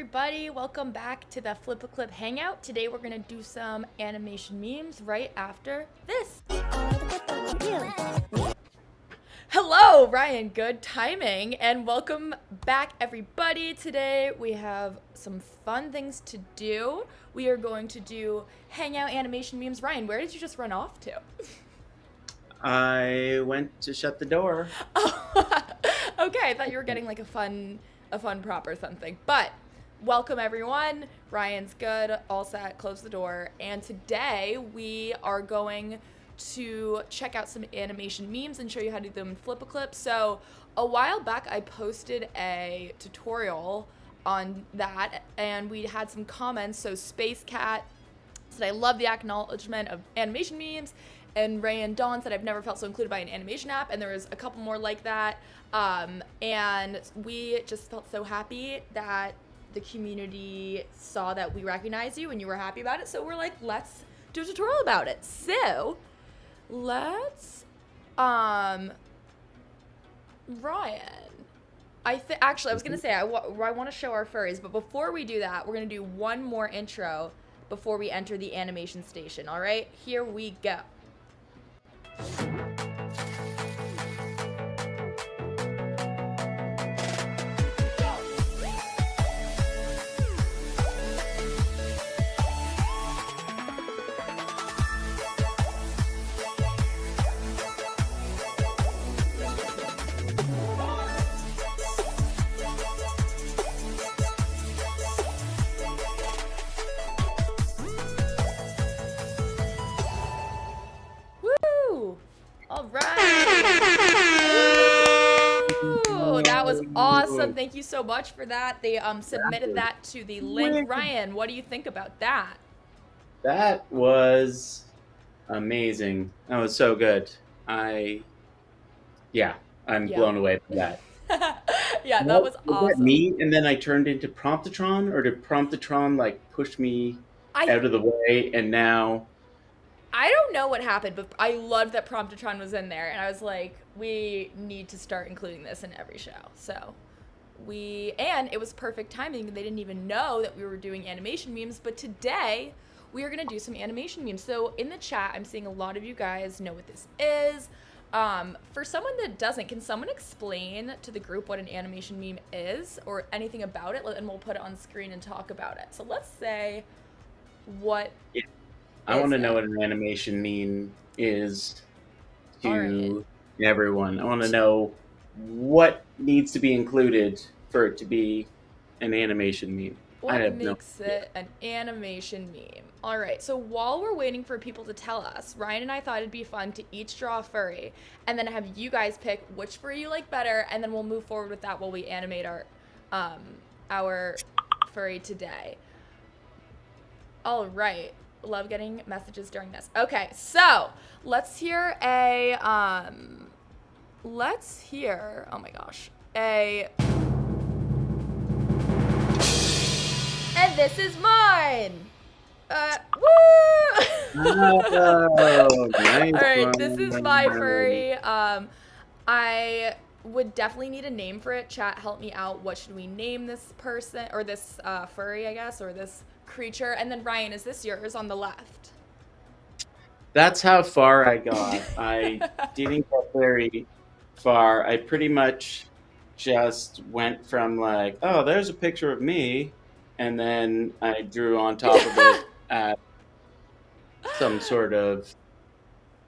Everybody, welcome back to the FlipaClip Hangout. Today we're gonna do some animation memes right after this. Hello, Ryan, good timing, and welcome back everybody. Today we have some fun things to do. We are going to do Hangout animation memes. Ryan, where did you just run off to? I went to shut the door. Oh, okay, I thought you were getting like a fun prop or something, but welcome everyone. Ryan's good, all set, close the door. And today we are going to check out some animation memes and show you how to do them in FlipaClip. So a while back I posted a tutorial on that and we had some comments. So Space Cat said, I love the acknowledgement of animation memes. And Ray and Dawn said, I've never felt so included by an animation app. And there was a couple more like that. And we just felt so happy that the community saw that we recognized you and you were happy about it. So we're like, let's do a tutorial about it. So let's, Ryan, actually, I was going to say, I want to show our furries, but before we do that, we're going to do one more intro before we enter the animation station. All right, here we go. All right. Ooh, that was awesome. Thank you so much for that. They submitted that to the link. Ryan, what do you think about that? That was amazing. That was so good. I'm Yeah. blown away by that. Yeah, that What, was was that awesome. me and then I turned into Promptatron, or did Promptatron like push me I out of the way and now I don't know what happened, but I loved that Promptatron was in there, and I was like, we need to start including this in every show. So and it was perfect timing. They didn't even know that we were doing animation memes, but today we are gonna do some animation memes. So in the chat, I'm seeing a lot of you guys know what this is. For someone that doesn't, can someone explain to the group what an animation meme is or anything about it, and we'll put it on screen and talk about it. So let's say, what yeah, I is want to know it? what an animation meme is All right. to everyone. I want to know what needs to be included for it to be an animation meme. I What have no makes idea. it an animation meme? All right, so while we're waiting for people to tell us, Ryan and I thought it'd be fun to each draw a furry and then have you guys pick which furry you like better, and then we'll move forward with that while we animate um, our furry today. All right, love getting messages during this. Okay, so let's hear oh my gosh, and this is mine. Woo! Oh, nice All right, this is my one. furry. I would definitely need a name for it. Chat, help me out. What should we name this person or this furry, I guess, or this creature? And then Ryan, is this yours on the left? That's how far I got. I didn't get very far. I pretty much just went from like, oh, there's a picture of me, and then I drew on top of it at some sort of,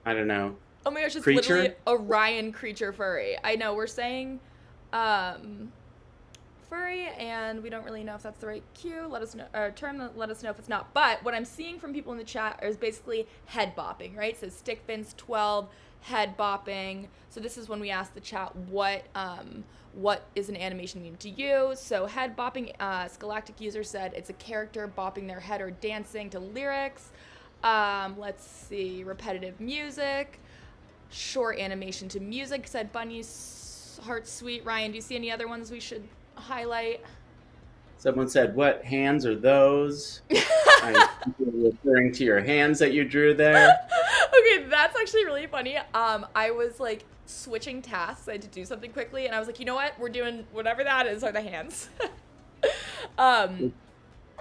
I don't know, Oh my gosh, it's literally creature. a Ryan creature furry. I know we're saying um, furry, and we don't really know if that's the right cue. Let us know, or term. Let us know if it's not. But what I'm seeing from people in the chat is basically head bopping, right? So stickfins 12, head bopping. So this is when we ask the chat what is an animation meme to you. So head bopping. Scholastic user said it's a character bopping their head or dancing to lyrics. Let's see, repetitive music. Short animation to music, said Bunny's Heart Sweet. Ryan, do you see any other ones we should highlight? Someone said, what hands are those? I think you're referring to your hands that you drew there. Okay, that's actually really funny. I was like switching tasks. I had to do something quickly, and I was like, you know what? We're doing whatever that is, are the hands. um,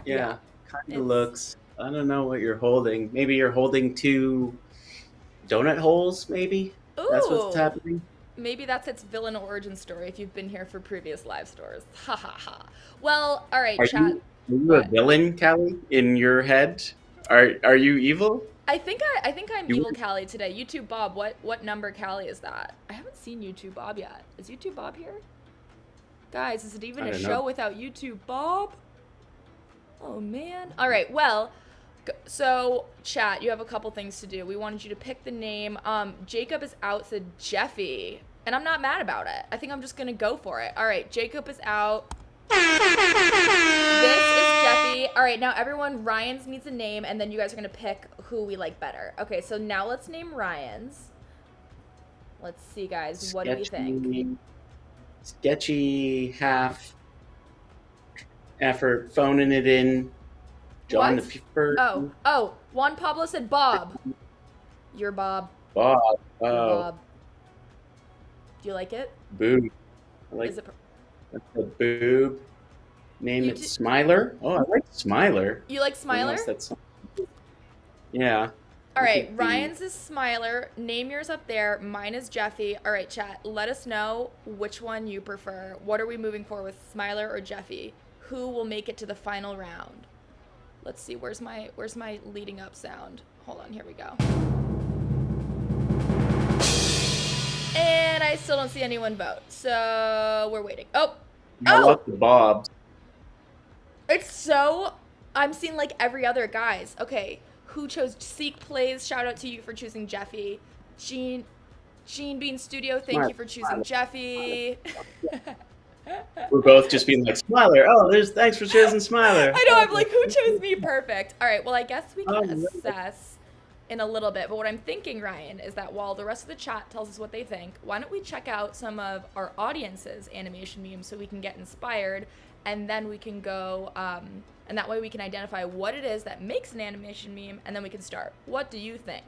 yeah, Yeah, kind of it's looks. I don't know what you're holding. Maybe you're holding two donut holes, maybe? That's what's ooh, happening? maybe that's its villain origin story. If you've been here for previous live stores, ha ha ha. Well, all right, chat. Are you a What? villain, Callie, in your head? Are you evil? I think I'm You evil were, Callie today. YouTube Bob, what number Callie is that? I haven't seen YouTube Bob yet. Is YouTube Bob here? Guys, is it even I a don't show know. without YouTube Bob? Oh man. All right. Well, so chat, you have a couple things to do. We wanted you to pick the name. Jacob is out, said Jeffy, and I'm not mad about it. I think I'm just gonna go for it. All right, Jacob is out. This is Jeffy. All right, now everyone, Ryan's needs a name, and then you guys are gonna pick who we like better. Okay, so now let's name Ryan's. Let's see, guys. What do we think? Sketchy half effort phoning it in. John the What? First. Oh. Juan Pablo said Bob. You're Bob. Bob. You're Oh, Bob. Do you like it? boob. I like Is it? that's a boob. Name You it do, Smiler. Oh, I like Smiler. you like Smiler? Unless that's yeah. All I right, could be Ryan's is Smiler. Name yours up there. Mine is Jeffy. All right, chat. Let us know which one you prefer. What are we moving for with Smiler or Jeffy? Who will make it to the final round? Let's see. Where's my leading up sound? Hold on. Here we go. And I still don't see anyone vote. So we're waiting. Oh. I Oh. love the Bobs. It's so. I'm seeing like every other guys. Okay. Who chose Seek Plays? Shout out to you for choosing Jeffy. Gene Bean Studio, thank you for choosing Jeffy. We're both just being like Smiler. Oh, thanks for choosing Smiler. I know, I'm like, who chose me? Perfect. All right, well, I guess we can Oh, assess in a little bit. But what I'm thinking, Ryan, is that while the rest of the chat tells us what they think, why don't we check out some of our audience's animation memes so we can get inspired, and then we can go, and that way we can identify what it is that makes an animation meme, and then we can start. What do you think?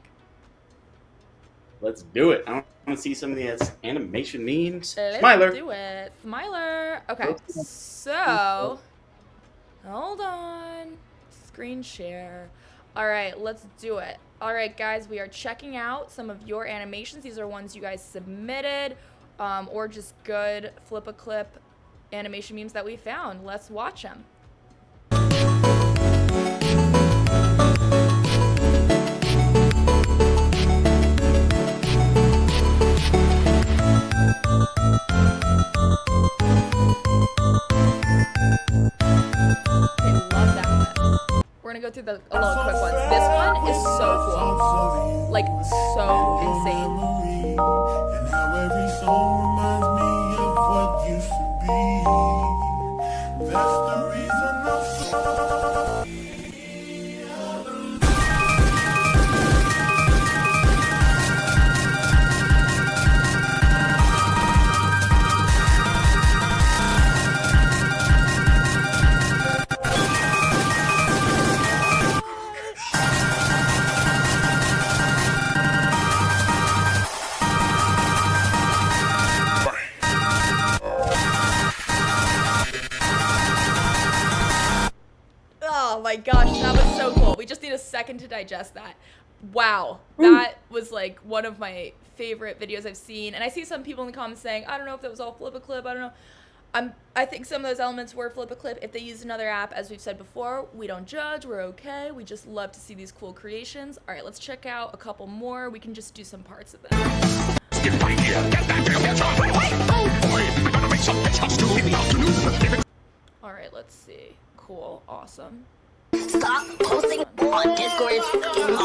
Let's do it. I want to see some of the animation memes. Let's Smiler. do it. Smiler. Okay, so hold on. Screen share. All right, let's do it. All right, guys, we are checking out some of your animations. These are ones you guys submitted, or just good FlipaClip animation memes that we found. Let's watch them. We're gonna go through a little quick ones. This one is so cool. Like, so insane. And how every song reminds me of what used to be. That's the reason I'm so... Oh my gosh, that was so cool. We just need a second to digest that. Wow, that was like one of my favorite videos I've seen. And I see some people in the comments saying, I don't know if that was all FlipaClip, I don't know. I think some of those elements were FlipaClip. If they used another app, as we've said before, we don't judge, we're okay. We just love to see these cool creations. All right, let's check out a couple more. We can just do some parts of them. All right, let's see. Cool, awesome. Stop posting on Discord, it's fucking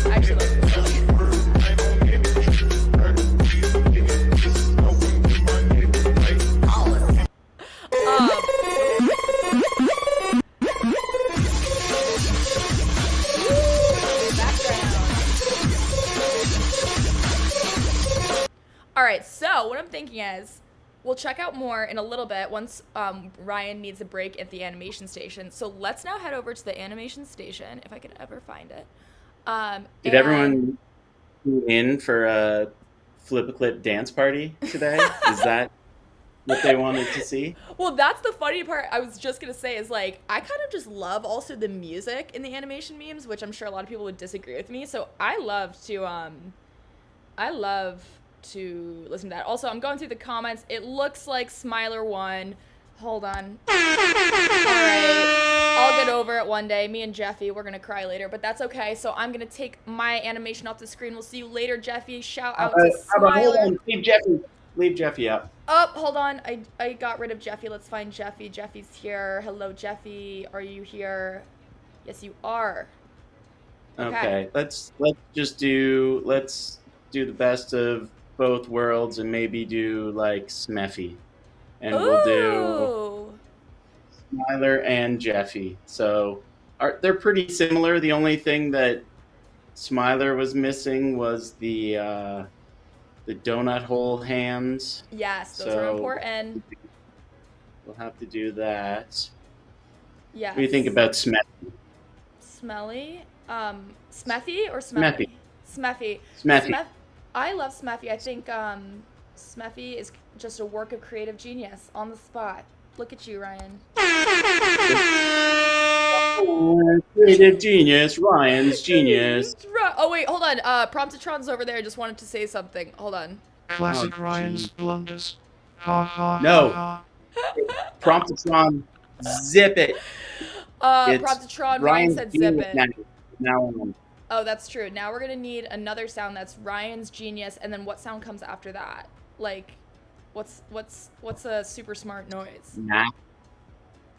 I actually like this one. All right, so what I'm thinking is we'll check out more in a little bit once Ryan needs a break at the animation station. So let's now head over to the animation station, if I could ever find it. Did everyone tune in for a FlipaClip dance party today? Is that what they wanted to see? Well, that's the funny part. I was just gonna say is like I kind of just love also the music in the animation memes, which I'm sure a lot of people would disagree with me. So I love to listen to that. Also, I'm going through the comments. It looks like Smiler won. Hold on. All right. I'll get over it one day. Me and Jeffy, we're going to cry later, but that's okay. So I'm going to take my animation off the screen. We'll see you later, Jeffy. Shout out to Hold Smiler. on, leave Jeffy. Leave Jeffy out. Oh, hold on. I got rid of Jeffy. Let's find Jeffy. Jeffy's here. Hello, Jeffy. Are you here? Yes, you are. Okay. Let's do the best of both worlds and maybe do like Smeffy. And we'll do Ooh. Smiler and Jeffy. So they're pretty similar. The only thing that Smiler was missing was the donut hole hands. Yes, those are important. We'll have to do that. Yes. What do you think about Smeffy? Smelly? Smethy or Smelly? Smeffy. Smeffy. I love Smeffy. I think Smeffy is just a work of creative genius on the spot. Look at you, Ryan. Creative genius, Ryan's genius. Oh wait, hold on. Promptatron's over there. I just wanted to say something. Hold on. Classic Ryan's blunders. Ha ha. No. Ha, Promptatron, zip it. Promptatron, Ryan said zip it. Now on. Oh, that's true. Now we're gonna need another sound that's Ryan's genius, and then what sound comes after that? Like, what's a super smart noise?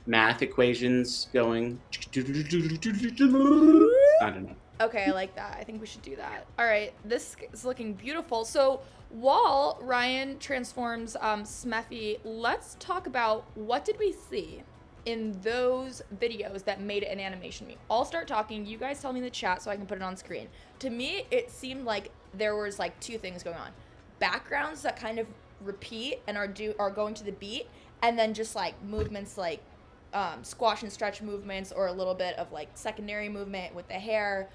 Math equations going. I don't know. Okay, I like that. I think we should do that. All right, this is looking beautiful. So while Ryan transforms Smeffy, let's talk about what did we see in those videos that made it an animation meme. I'll start talking. You guys tell me in the chat so I can put it on screen. To me, it seemed like there was like two things going on. Backgrounds that kind of repeat and are going to the beat, and then just like movements like squash and stretch movements, or a little bit of like secondary movement with the hair.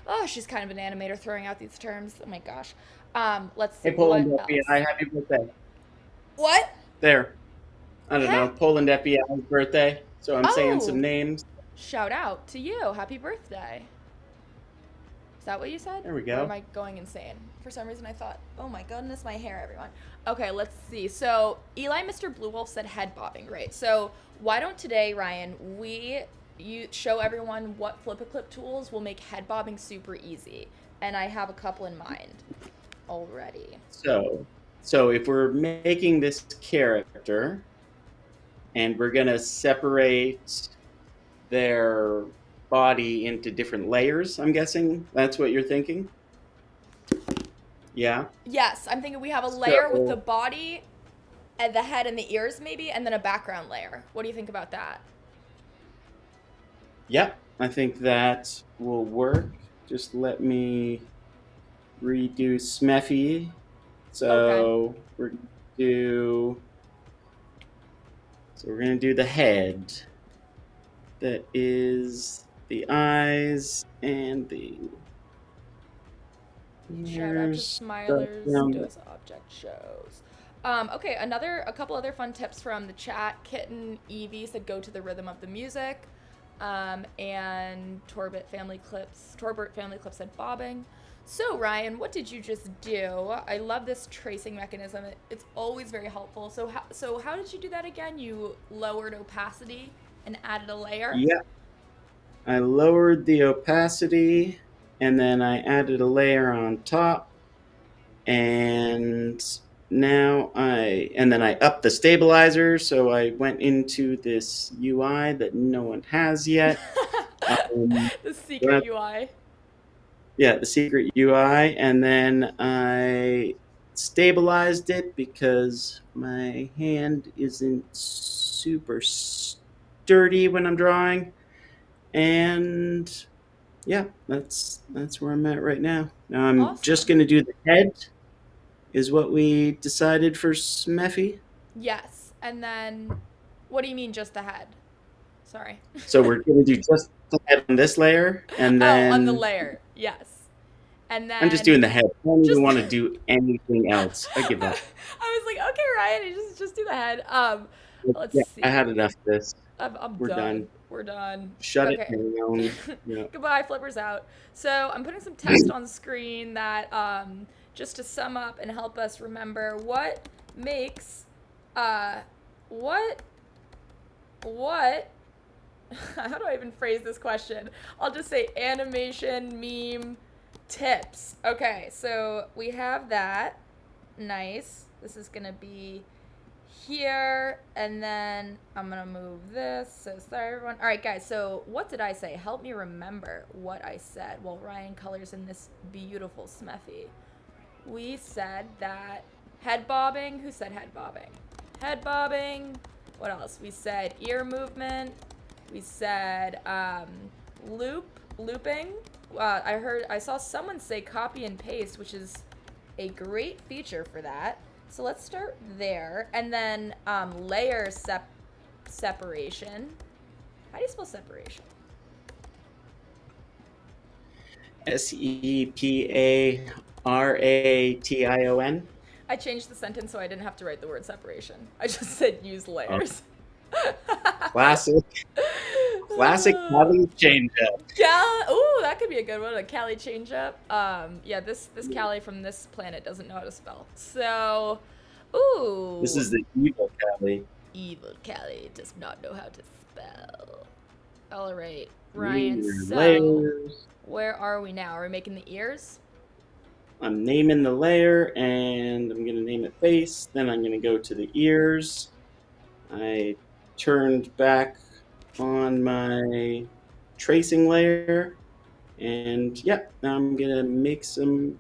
Oh, she's kind of an animator throwing out these terms. Oh my gosh. Let's see. Hey, Poland FBI, happy birthday. What? There. I don't know. Poland FBI's birthday. So I'm saying some names. Shout out to you. Happy birthday. Is that what you said? There we go. Or am I going insane? For some reason I thought, oh my goodness, my hair, everyone. Okay, let's see. So Eli Mr. Blue Wolf said head bobbing, right? So why don't today, Ryan, you show everyone what FlipaClip tools will make head bobbing super easy. And I have a couple in mind already. So if we're making this character and we're going to separate their body into different layers, I'm guessing that's what you're thinking? Yeah? Yes, I'm thinking we have a layer with the body and the head and the ears maybe, and then a background layer. What do you think about that? Yep, I think that will work. Just let me redo Smeffy. So we're gonna do the head. That is the eyes and the Shout out to Smilers does object shows. Okay, a couple other fun tips from the chat. Kitten Evie said go to the rhythm of the music. And Torbert Family Clips said bobbing. So Ryan, what did you just do? I love this tracing mechanism. It's always very helpful. So how did you do that again? You lowered opacity and added a layer? Yeah. I lowered the opacity and then I added a layer on top, and then I upped the stabilizer, so I went into this UI that no one has yet. The secret UI. Yeah, the secret UI, and then I stabilized it because my hand isn't super sturdy when I'm drawing, and yeah, that's where I'm at right now. Now I'm just gonna do the head, is what we decided for Smeffy. Yes, and then what do you mean just the head? Sorry. So we're gonna do just the head on this layer, and then on the layer, yes. And then I'm just doing the head. I don't Just- even want to do anything else. I give up. I was like, okay, Ryan, you just do the head. Let's Yeah, see. I had enough of this. I'm We're done. We're done. Shut Okay. it down. Yeah. Goodbye, Flippers out. So I'm putting some text on screen that just to sum up and help us remember what makes what how do I even phrase this question? I'll just say animation meme tips. Okay, so we have that. Nice. This is gonna be here, and then I'm gonna move this. So sorry, everyone. All right, guys. So what did I say? Help me remember what I said while Ryan colors in this beautiful smethy. We said that head bobbing. Who said head bobbing? Head bobbing. What else? We said ear movement. We said looping. I saw someone say copy and paste, which is a great feature for that. So let's start there, and then layer separation. How do you spell separation? SEPARATION. I changed the sentence so I didn't have to write the word separation. I just said use layers. Classic Cali change up. Ooh, that could be a good one. A Cali change up. Yeah, this Cali from this planet doesn't know how to spell. So, ooh. This is the evil Cali. Evil Cali does not know how to spell. All right, Ryan. So, Layers. where are we now? Are we making the ears? I'm naming the layer, and I'm going to name it face. Then I'm going to go to the ears. I turned back on my tracing layer, and yep, now I'm going to make some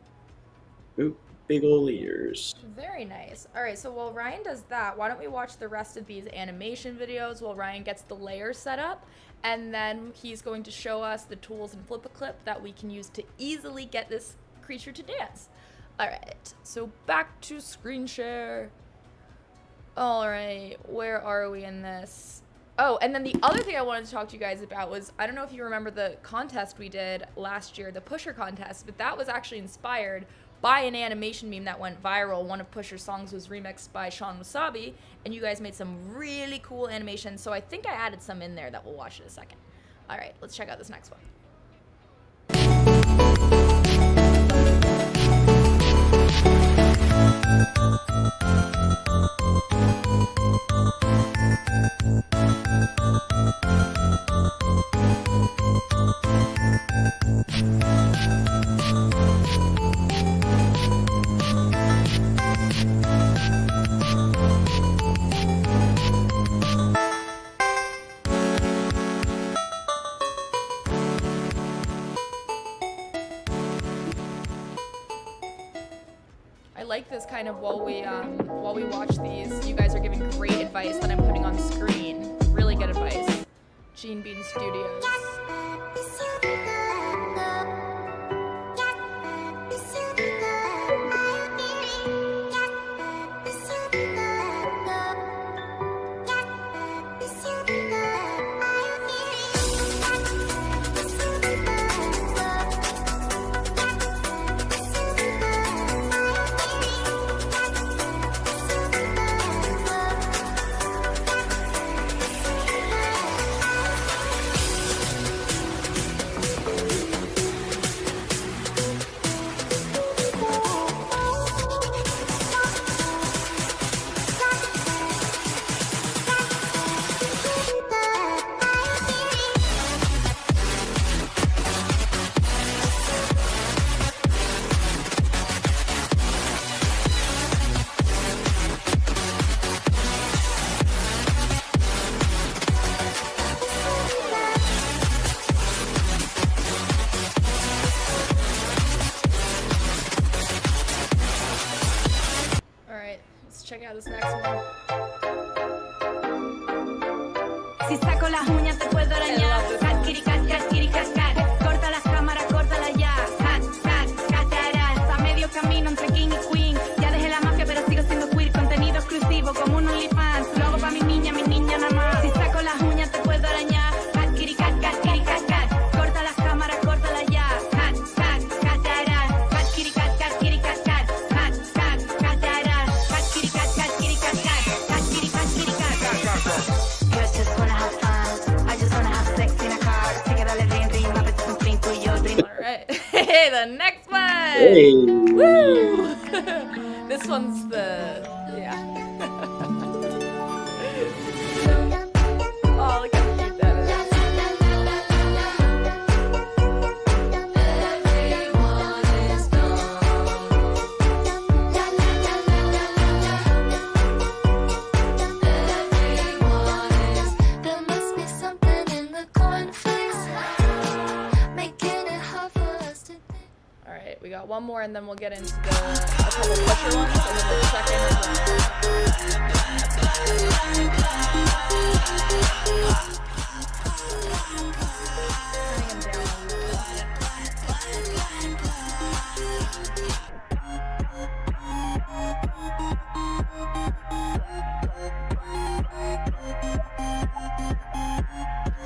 big ol' ears. Very nice. All right, so while Ryan does that, why don't we watch the rest of these animation videos while Ryan gets the layers set up, and then he's going to show us the tools in FlipaClip that we can use to easily get this creature to dance. All right, so back to screen share. All right, where are we in this? Oh, and then the other thing I wanted to talk to you guys about was, I don't know if you remember the contest we did last year, the Pusher contest, but that was actually inspired by an animation meme that went viral. One of Pusher's songs was remixed by Sean Wasabi, and you guys made some really cool animations, so I think I added some in there that we'll watch in a second. All right, let's check out this next one. I like this kind of while we watch these. You guys are giving great advice that I'm putting on screen. Really good advice. Gene Bean Studios. Check out this next one. Si saco las uñas te puedo arañar. Cat, kitty, cat, cat, kitty, cat, cat. Corta las cámaras, córtala ya. Cat, cat, catara. Está medio camino entre king y queen. Ya dejé la mafia pero sigo siendo queer. Contenido exclusivo como un OnlyFans. Luego pa' mi niña nada más. Si saco las uñas te puedo arañar. Cat, kitty, cat, cat, kitty, cat, cat. Corta las cámaras, córtala ya. Cat, cat, catara. the next one. Hey. Woo! This one's yeah. Oh, look how cute that is. There must be something in the cornflakes, making it hard for us to think. All right, we got one more, and then we'll get into a couple pusher ones, and then we'll check in turning them down a little.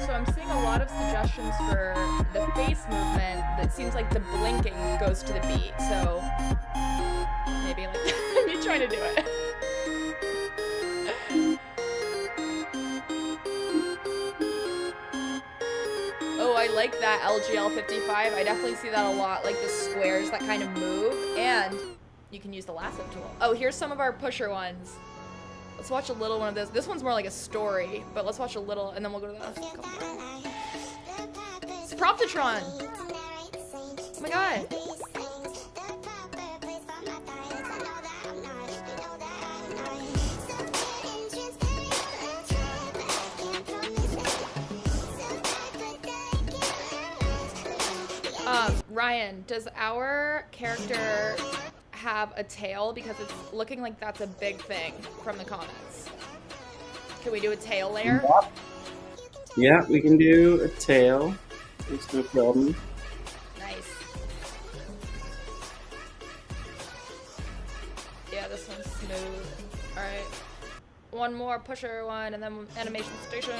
So I'm seeing a lot of suggestions for the face movement that seems like the blinking goes to the beat. So maybe like me trying to do it. Oh, I like that LGL 55. I definitely see that a lot, like the squares that kind of move, and you can use the lasso tool. Oh, here's some of our pusher ones. Let's watch a little one of those. This one's more like a story, but let's watch a little, and then we'll go to the couple more. It's Proptitron! Oh my god! Ryan, does our character have a tail? Because it's looking like that's a big thing from the comments. Can we do a tail layer? Yeah, we can do a tail. It's no problem. Nice. Yeah, this one's smooth. Alright. One more pusher one, and then animation station.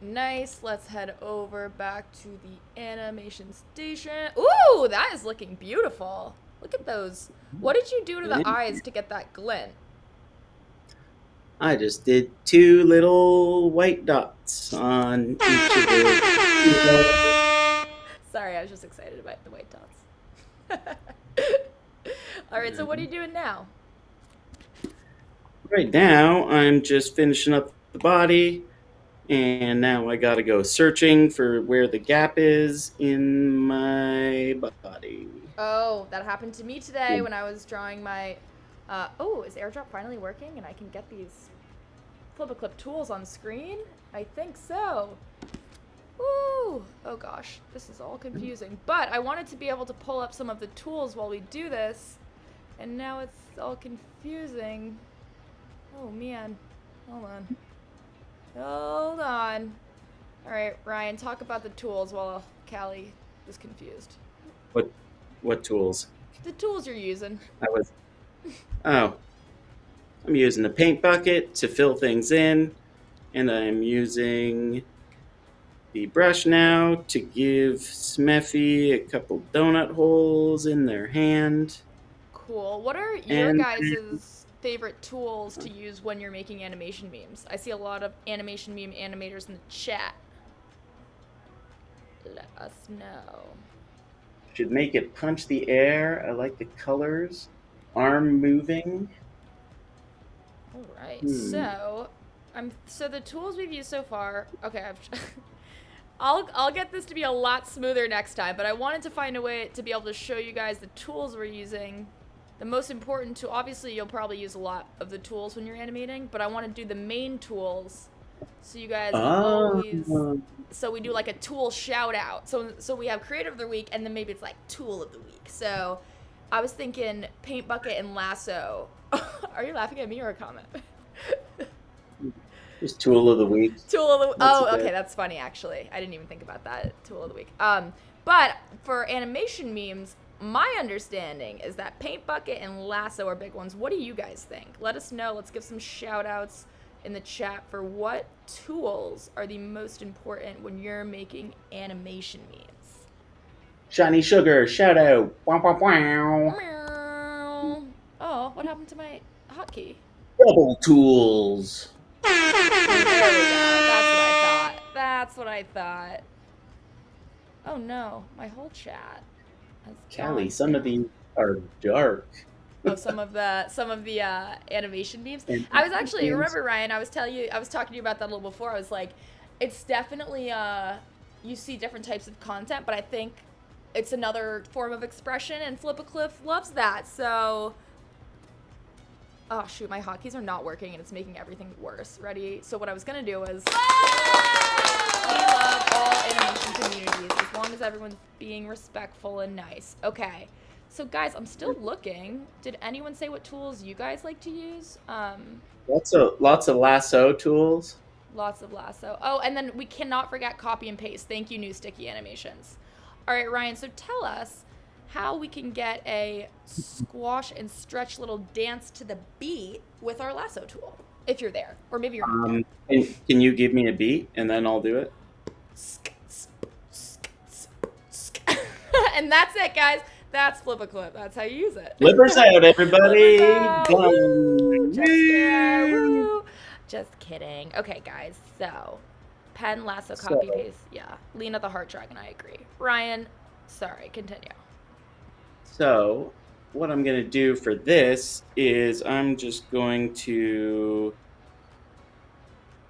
Nice. Let's head over back to the animation station. Ooh, that is looking beautiful. Look at those. What did you do to the eyes to get that glint? I just did 2 little white dots on each of the. Sorry, I was just excited about the white dots. All right, so what are you doing now? Right now, I'm just finishing up the body, and now I gotta go searching for where the gap is in my body. Oh, that happened to me today when I was drawing my... oh, is AirDrop finally working and I can get these FlipaClip tools on screen? I think so. Woo! Oh gosh, this is all confusing. But I wanted to be able to pull up some of the tools while we do this, and now it's all confusing. Oh man, hold on. Hold on. Alright, Ryan, talk about the tools while Callie is confused. What tools? The tools you're using. I'm using a paint bucket to fill things in, and I'm using the brush now to give Smeffy a couple donut holes in their hand. Cool. What are your And- guys' favorite tools to use when you're making animation memes? I see a lot of animation meme animators in the chat. Let us know. Should make it punch the air. I like the colors. Arm moving. All right. So the tools we've used so far. Okay, I'll get this to be a lot smoother next time, but I wanted to find a way to be able to show you guys the tools we're using. The most important tool, obviously you'll probably use a lot of the tools when you're animating, but I want to do the main tools so you guys always, so we do like a tool shout out. So we have creator of the week, and then maybe it's like tool of the week. So I was thinking paint bucket and lasso. Are you laughing at me or a comment? Just tool of the week. Tool of the That's oh, okay. okay, that's funny actually. I didn't even think about that. Tool of the week. But for animation memes, my understanding is that paint bucket and lasso are big ones. What do you guys think? Let us know. Let's give some shout outs in the chat for what tools are the most important when you're making animation memes. Shiny Sugar, shout out. Wow, wow, wow. Meow. Oh, what happened to my hotkey? Double tools. There we go. That's what I thought. That's what I thought. Oh no, my whole chat has Callie, gone some of down. these are dark. Oh, some of the animation memes. I was actually, remember, Ryan, I was talking to you about that a little before. I was like, it's definitely you see different types of content, but I think it's another form of expression, and FlipaClip loves that. So, oh shoot, my hotkeys are not working, and it's making everything worse. Ready? So what I was gonna do was, we love all animation communities as long as everyone's being respectful and nice. Okay. So guys, I'm still looking. Did anyone say what tools you guys like to use? Lots of lasso tools. Lots of lasso. Oh, and then we cannot forget copy and paste. Thank you, New Sticky Animations. All right, Ryan, so tell us how we can get a squash and stretch little dance to the beat with our lasso tool, if you're there. Or maybe you're not there. Can you give me a beat and then I'll do it? And that's it, guys. That's FlipaClip. That's how you use it. Flippers out, everybody! Flippers out. Woo! Just kidding. Woo! Just kidding. Okay, guys. So, pen, lasso, copy, paste. Yeah. Lena the Heart Dragon. I agree. Ryan, sorry. Continue. So, what I'm going to do for this is I'm just going to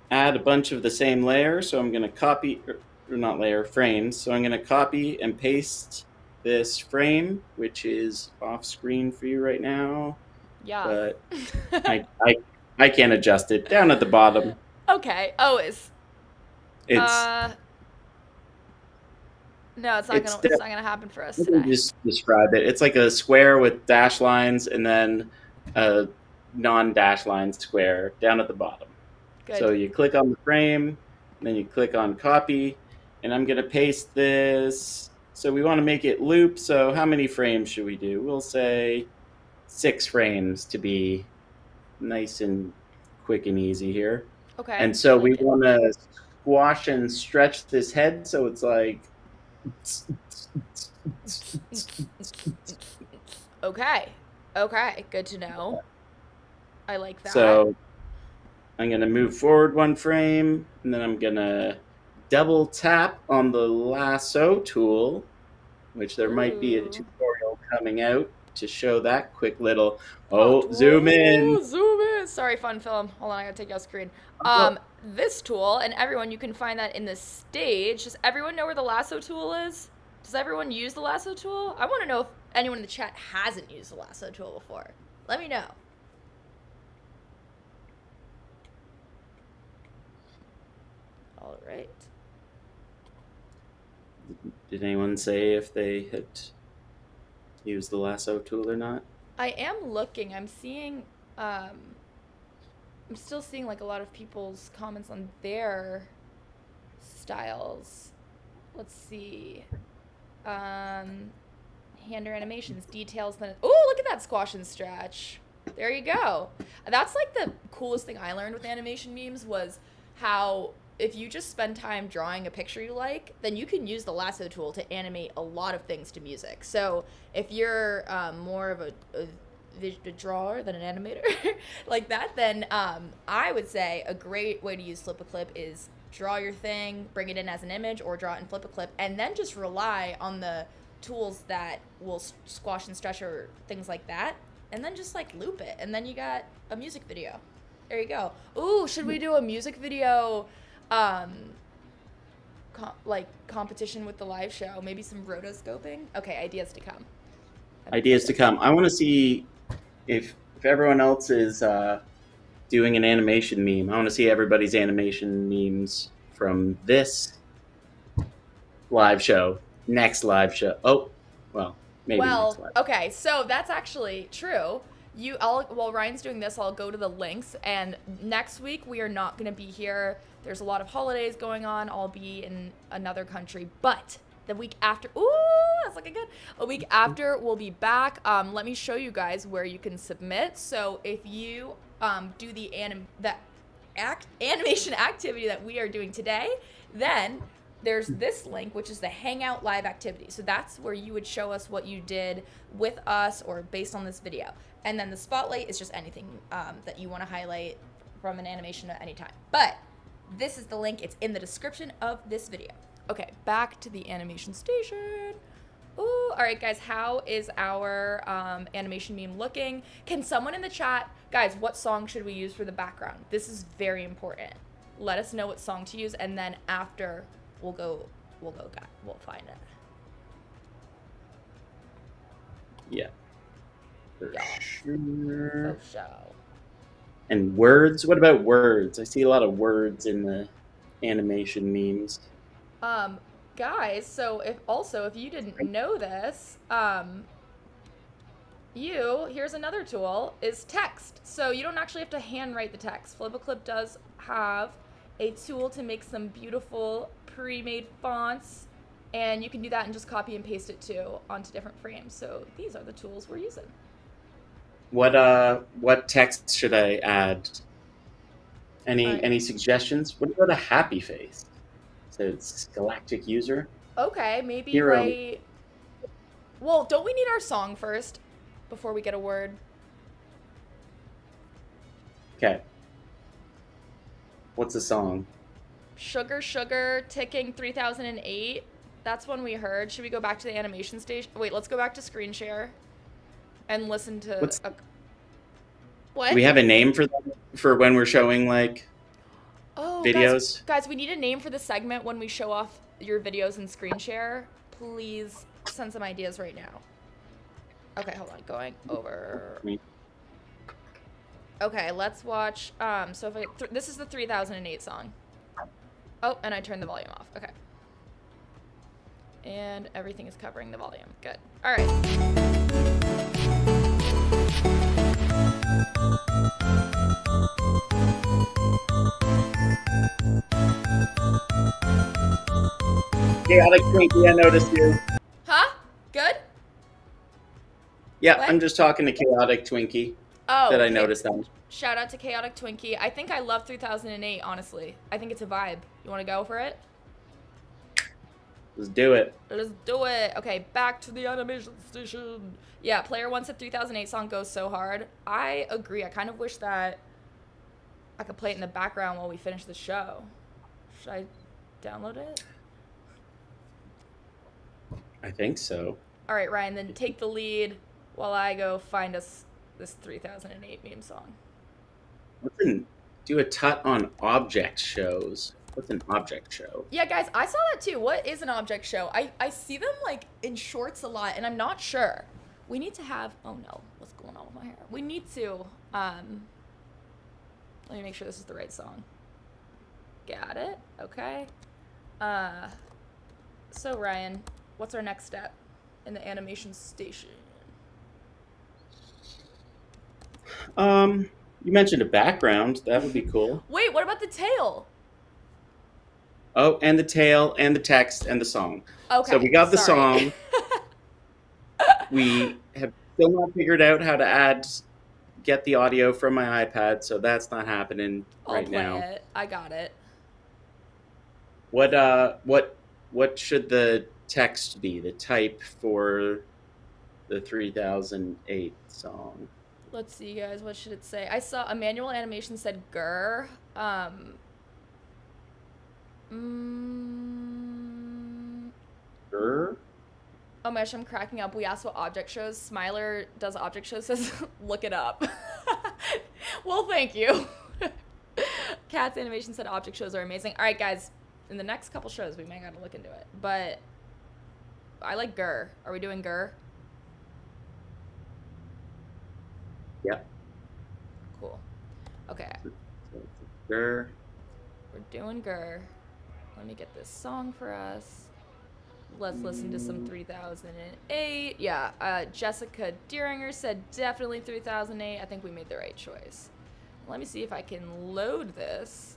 add a bunch of the same layer. So I'm going to copy, or not layer, frames. So I'm going to copy and paste this frame, which is off screen for you right now. Yeah. But I can't adjust it. Down at the bottom. Okay. Oh, it's no, it's not gonna happen for us today. Just describe it. It's like a square with dash lines and then a non-dash line square down at the bottom. Good. So you click on the frame, and then you click on copy, and I'm gonna paste this. So we want to make it loop. So how many frames should we do? We'll say 6 frames to be nice and quick and easy here. Okay. And so we want to squash and stretch this head so it's like. Okay. Okay. Good to know. I like that. So I'm going to move forward 1 frame, and then I'm going to double tap on the lasso tool, which there might be a tutorial coming out to show that quick little. Oh, zoom in. Zoom in. Sorry, fun film. Hold on, I gotta take you off screen. This tool, and everyone, you can find that in the stage. Does everyone know where the lasso tool is? Does everyone use the lasso tool? I want to know if anyone in the chat hasn't used the lasso tool before. Let me know. All right. Did anyone say if they had used the lasso tool or not? I am looking. I'm seeing. I'm still seeing like a lot of people's comments on their styles. Let's see. Hander animations, details. Then oh, look at that squash and stretch. There you go. That's like the coolest thing I learned with animation memes was how if you just spend time drawing a picture you like, then you can use the lasso tool to animate a lot of things to music. So if you're more of a drawer than an animator like that, then I would say a great way to use FlipaClip is draw your thing, bring it in as an image, or draw it in FlipaClip, and then just rely on the tools that will squash and stretch or things like that, and then just like loop it, and then you got a music video. There you go. Ooh, should we do a music video competition with the live show? Maybe some rotoscoping? Okay, ideas to come. Ideas to come. I want to see if everyone else is doing an animation meme. I want to see everybody's animation memes from this live show, next live show. Oh, well, maybe next live. Okay, so that's actually true. While Ryan's doing this, I'll go to the links, and next week we are not going to be here. There's a lot of holidays going on. I'll be in another country, but the week after, That's looking good. A week after, we'll be back. Let me show you guys where you can submit. So if you do the animation activity that we are doing today, then there's this link, which is the Hangout live activity. So that's where you would show us what you did with us or based on this video. And then the spotlight is just anything that you want to highlight from an animation at any time. But this is the link. It's in the description of this video. Okay, back to the animation station. Ooh, all right, guys, how is our animation meme looking? Can someone in the chat, guys, what song should we use for the background? This is very important. Let us know what song to use, and then after we'll find it. Yeah. For Yeah. sure. Oh, show. And words? What about words? I see a lot of words in the animation memes. Guys, so if you didn't know this, here's another tool, is text. So you don't actually have to handwrite the text. FlipaClip does have a tool to make some beautiful pre-made fonts, and you can do that and just copy and paste it too onto different frames. So these are the tools we're using. What text should I add? Any suggestions? What about a happy face? So it's galactic user. Okay, maybe Hero. write. Well, don't we need our song first before we get a word? Okay. What's the song? Sugar Sugar Ticking 3008. That's one we heard. Should we go back to the animation station? Wait, let's go back to screen share and listen to what? Do we have a name for when we're showing like Oh, videos? guys, we need a name for the segment when we show off your videos in screen share. Please send some ideas right now. Okay, hold on. Going over. Okay, let's watch. So if this is the 3008 song. Oh, and I turned the volume off. Okay. And everything is covering the volume. Good. All right. Chaotic Twinkie, I noticed you. Huh? Good? Yeah, What? I'm just talking to Chaotic Twinkie. Oh. That I okay. noticed that. Shout out to Chaotic Twinkie. I think I love 3008, honestly. I think it's a vibe. You want to go for it? Let's do it. Let's do it. Okay, back to the animation station. Yeah, player one said 3008 song goes so hard. I agree. I kind of wish that I could play it in the background while we finish the show. Should I download it? I think so. All right, Ryan, then take the lead while I go find us this 3008 meme song. Listen, do a tut on object shows. What's an object show? Yeah, guys, I saw that too. What is an object show? I see them like in shorts a lot, and I'm not sure. We need to have, oh no, what's going on with my hair? We need to, let me make sure this is the right song. Got it, okay. So Ryan, what's our next step in the animation station? You mentioned a background. That would be cool. Wait, what about the tail? Oh, and the tail, and the text, and the song. Okay, So we got the sorry. song. We have still not figured out how to get the audio from my iPad, so that's not happening I'll play now. it. I got it. What should the text be? The type for the 3008 song? Let's see, guys. What should it say? I saw a manual animation said grr. Grr? Oh my gosh, I'm cracking up. We asked what object shows. Smiler does object shows, says look it up. Well, thank you. Cat's animation said object shows are amazing. All right, guys. In the next couple shows, we may gotta look into it. But I like grr. Are we doing grr? Yep. Cool. Okay. Grr. We're doing grr. Let me get this song for us. Let's listen to some 3008. Yeah, Jessica Deeringer said definitely 3008. I think we made the right choice. Let me see if I can load this.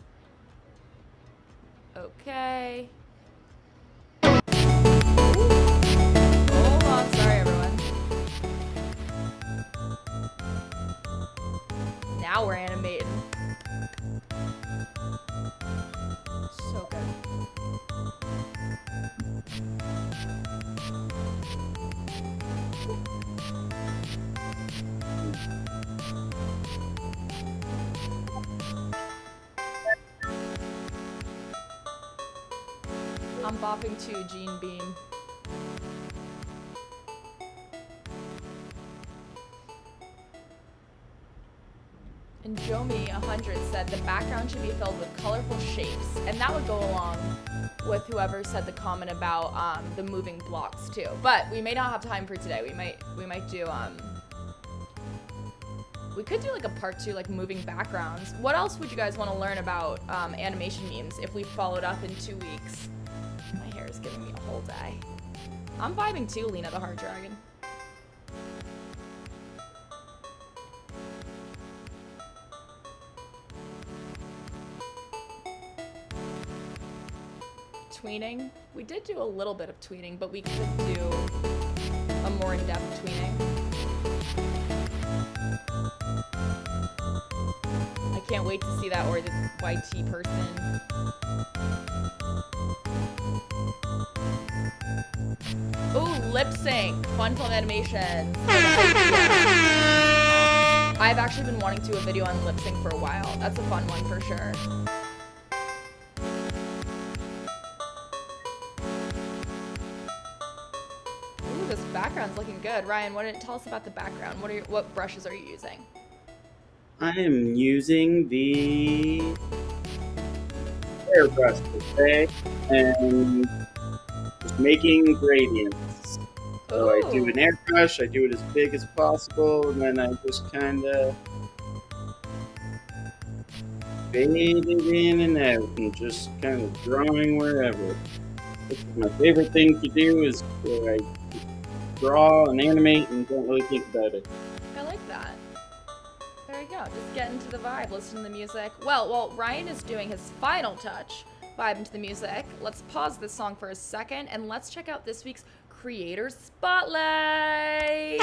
Okay. Oh Sorry, everyone. Now we're animating. So good. I'm bopping to Gene Beam. And Jomi100 said the background should be filled with colorful shapes, and that would go along with whoever said the comment about the moving blocks too. But we may not have time for today. We might do we could do like a part 2, like moving backgrounds. What else would you guys want to learn about animation memes if we followed up in 2 weeks? My hair is giving me a whole day. I'm vibing too, Lena the Heart Dragon. Tweening. We did do a little bit of tweening, but we could do a more in-depth tweening. I can't wait to see that or the YT person. Ooh, lip sync. Fun film animation. I've actually been wanting to do a video on lip sync for a while. That's a fun one for sure. Ooh, this background's looking good. Ryan, tell us about the background. What brushes are you using? I am using the airbrush today and just making gradients. So I do an airbrush, I do it as big as possible, and then I just kind of fade it in and out and just kind of drawing wherever. My favorite thing to do is where I draw and animate and don't really think about it. I like that. There you go. Just get into the vibe, listen to the music. Well, while Ryan is doing his final touch, vibe into the music, let's pause this song for a second and let's check out this week's Creator Spotlight.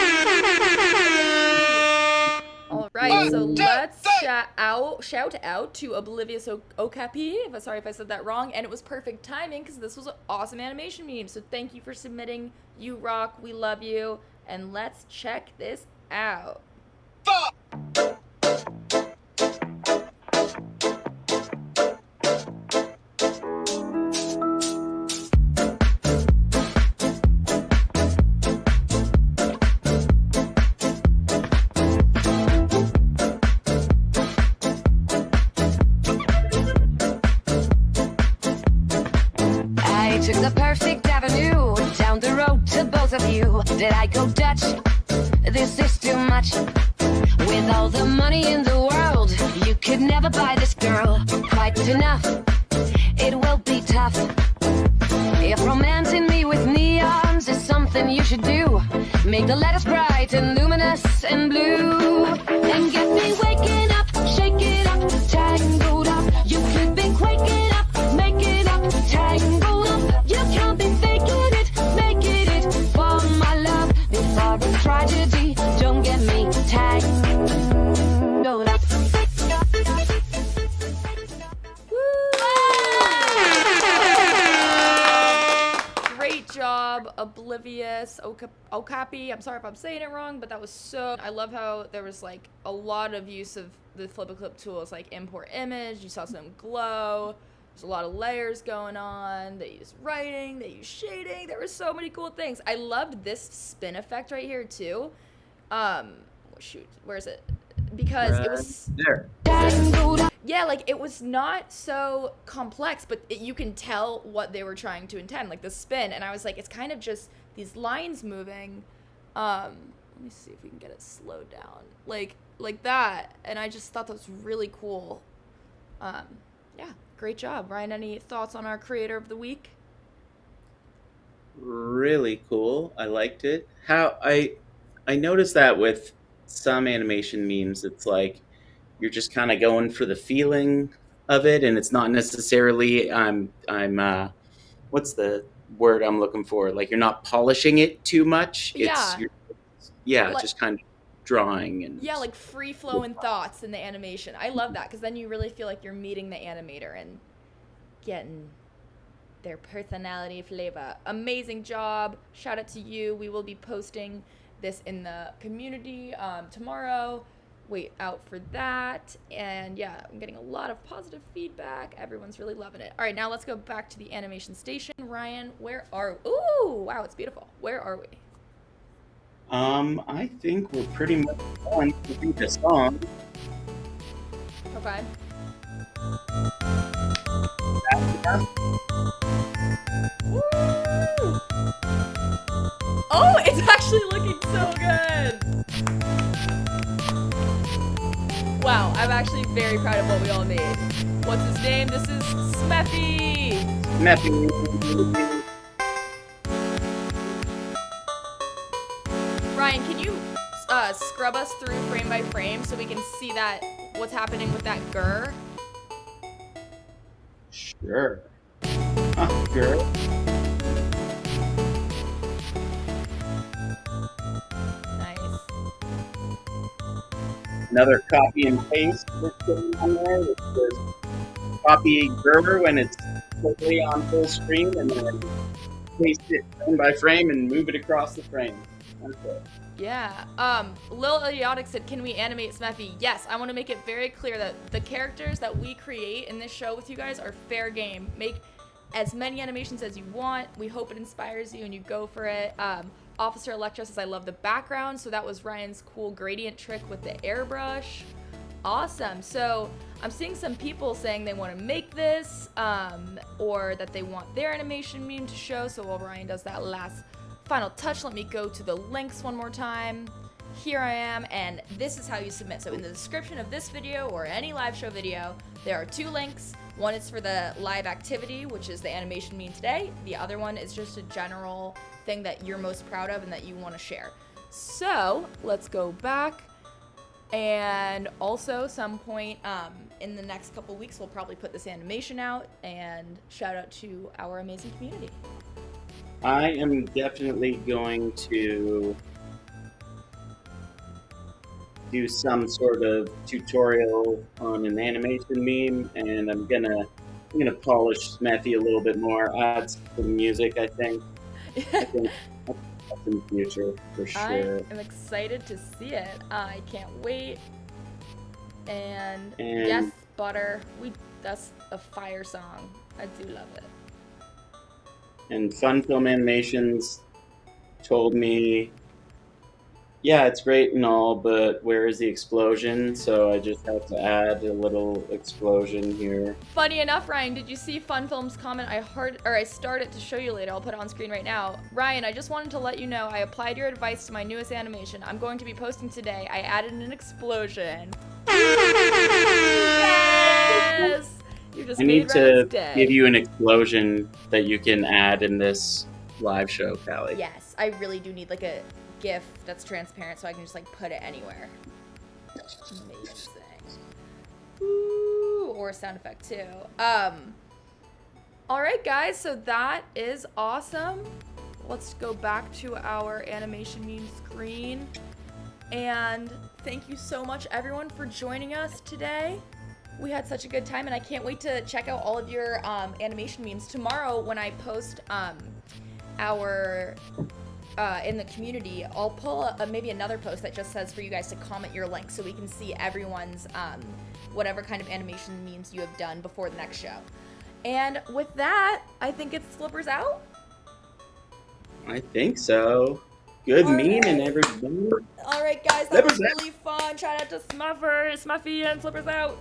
All right, so let's shout out to Oblivious Okapi. Sorry if I said that wrong, and it was perfect timing because this was an awesome animation meme. So thank you for submitting. You rock. We love you. And let's check this out. I took the perfect avenue down the road to both of you. Did I go Dutch? This is too much. With all the money in the world, you could never buy this girl quite enough. It will be tough. If romancing me with neons is something you should do, make the letters bright and luminous and blue, and get me waking up, shake it up, tangled up. You could be quaking up, make it up, tangled up. You can't be faking it, making it for my love. Before a tragedy, don't get me tangled up. Great job, Oblivious Okapi. I'm sorry if I'm saying it wrong, but that was so... I love how there was like a lot of use of the FlipaClip tools, like import image. You saw some glow. There's a lot of layers going on. They used writing. They used shading. There were so many cool things. I loved this spin effect right here too. Shoot, where is it? Because it was there. Yeah, like it was not so complex, but you can tell what they were trying to intend, like the spin. And I was like, it's kind of just these lines moving. Let me see if we can get it slowed down, like that. And I just thought that was really cool. Yeah, great job, Ryan. Any thoughts on our creator of the week? Really cool. I liked it. How I noticed that with some animation memes, it's like you're just kind of going for the feeling of it, and it's not necessarily what's the word I'm looking for. Like you're not polishing it too much. Like- just kind of drawing and like free flowing thoughts in the animation. I love that because then you really feel like you're meeting the animator and getting their personality flavor. Amazing job. Shout out to you. We will be posting this in the community tomorrow. Wait out for that. And yeah, I'm getting a lot of positive feedback. Everyone's really loving it. All right, now let's go back to the animation station. Ryan, where are we? Ooh, wow, it's beautiful. Where are we? I think we're pretty much done with the song. Okay. Woo! Oh, it's actually looking so good. Wow, I'm actually very proud of what we all made. What's his name? This is Smeffy. Ryan, can you scrub us through frame by frame so we can see that what's happening with that grr? Sure. Sure. Nice. Another copy and paste that's going on there, which is copy Gerber when it's totally on full screen, and then paste it frame by frame and move it across the frame. That's it. Yeah. Lil Idiotic said, can we animate Smeffy? Yes, I want to make it very clear that the characters that we create in this show with you guys are fair game. Make as many animations as you want. We hope it inspires you and you go for it. Officer Electra says, I love the background. So that was Ryan's cool gradient trick with the airbrush. Awesome. So I'm seeing some people saying they want to make this or that they want their animation meme to show. So while Ryan does that last final touch, let me go to the links one more time. Here I am, and this is how you submit. So in the description of this video or any live show video, there are 2 links. One is for the live activity, which is the animation meme today. The other one is just a general thing that you're most proud of and that you want to share. So let's go back. And also some point in the next couple weeks, we'll probably put this animation out, and shout out to our amazing community. I am definitely going to do some sort of tutorial on an animation meme, and I'm gonna polish Smethy a little bit more, add some music. I think that's in the future for sure. I am excited to see it. I can't wait. And yes, Butter, that's a fire song. I do love it. And Fun Film Animations told me, yeah, it's great and all, but where is the explosion? So I just have to add a little explosion here. Funny enough, Ryan, did you see Fun Film's comment? I started to show you later. I'll put it on screen right now. Ryan, I just wanted to let you know I applied your advice to my newest animation. I'm going to be posting today. I added an explosion. Yes! You just I need to Ryan's day. give you an explosion that you can add in this live show, Callie. Yes, I really do need like a GIF that's transparent so I can just like put it anywhere. Amazing. Ooh, or a sound effect too. All right, guys, so that is awesome. Let's go back to our animation meme screen. And thank you so much, everyone, for joining us today. We had such a good time, and I can't wait to check out all of your animation memes tomorrow when I post our in the community. I'll pull maybe another post that just says for you guys to comment your link so we can see everyone's whatever kind of animation memes you have done before the next show. And with that, I think it's Flippers out. I think so. Good meme and everything. All right, guys, that was really fun. Shout out to Smuffer, Smuffy, and Flippers out.